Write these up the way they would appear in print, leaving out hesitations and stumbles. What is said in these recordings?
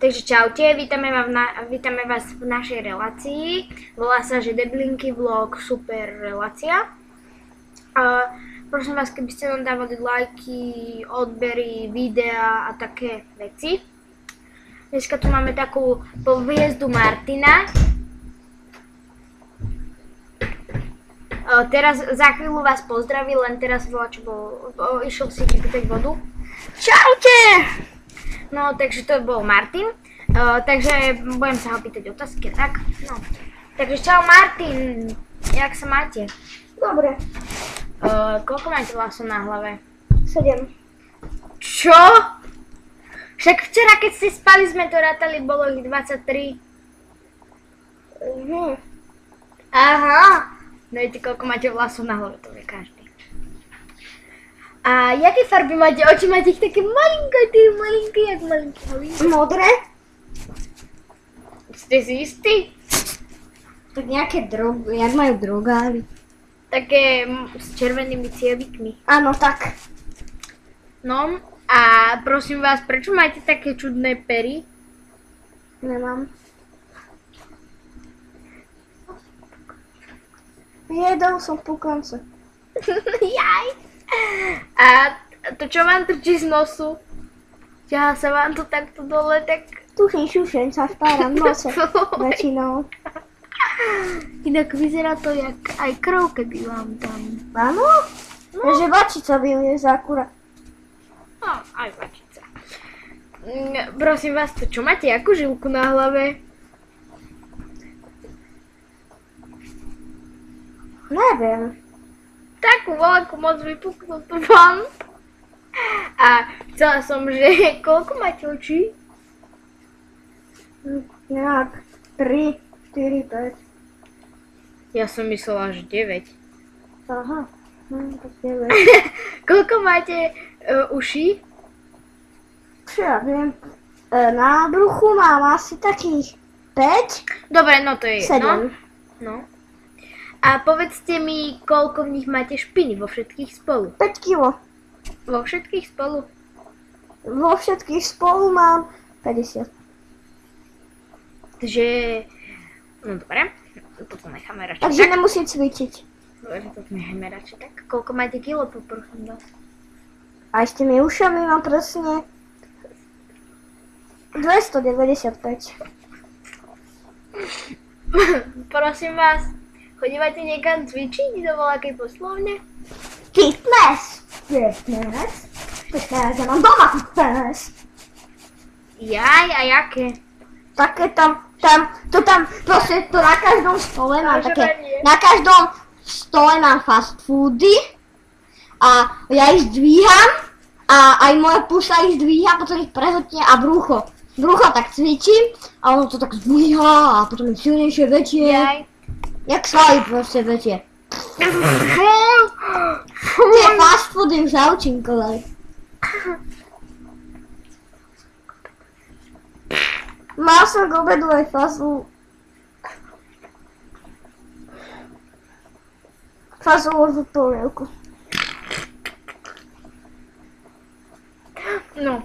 Takže čaute, vítame vás v našej relácii. Volá sa, že Deblinky vlog super relácia. Prosím vás, keby ste nám dávali lajky, odbery, videa a také veci. Dneska tu máme takú hviezdu Martina. Teraz za chvíľu vás pozdraví, len teraz išiel si pýtať vodu. Čaute! No, takže to bol Martin. Takže budem sa ho pýtať otázky, tak? No. Takže čau Martin, jak sa máte? Dobre. Koľko máte vlasov na hlave? 7. Čo? Však včera, keď ste spali, sme to rátali, bolo ich 23. Aha. No viete, koľko máte vlasov na hlave, to vie každý. A jaké farby máte? Oči máte ich také malinké, jak malinký holík. Modré? Ste si istí? Tak nejaké jak majú drogári. Také s červenými cievikmi. Áno, tak. No, a prosím vás, prečo máte také čudné pery? Nemám. Jedol som pukance. Jaj. A to, čo vám trčí z nosu? Ťahá sa vám to takto dole, tak... Tuším, šušeň sa špáram v nose. Väčšinou. Inak vyzerá to jak aj krv, keby vám tam... Áno? No. Že vačica vylieze akurát. No, aj vačica. Prosím vás, to čo máte, akú žilku na hlave? Neviem. Takú veľkú moc vypuknutú vám. A chcela som, že koľko máte očí? Nejak 3, 4, 5. Ja som myslela, že 9. Aha, tak 9. Koľko máte uší? Čo ja viem. Na bruchu mám asi takých 5. Dobre, no to je 7. No. A povedzte mi, koľko v nich máte špiny vo všetkých spolu? 5 kg. Vo všetkých spolu? Vo všetkých spolu mám 50. Takže... No dobre, toto necháme radšej Takže tak. nemusím cvičiť. Dobre, toto necháme radšej tak. Koľko máte kilo, poprosím vás? A s tými ušami mám presne 295. Prosím vás, chodívate niekam cvičiť do voľakej poslovne? Fitness! Fitness? Ja mám doma fitness. Jaj, a jaké? Také tam, proste to na každom stole mám také, Vážovanie. na každom stole mám fast foody a ja ich zdvíham a aj moja pusa ich zdvíha, potom ich prehltne a brucho. Brucho tak cvičím a ono to tak zdvíha a potom je silnejšie, väčšie. Jaj. Jak svaly proste väčšie. Tie fast foody už zaučinkovali. Mal som k obedu aj fazulovú polievku. No,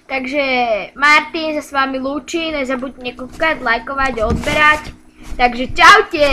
takže Martin sa s vami lúči, nezabudnite kúkať, lajkovať, odberať. Takže čaute!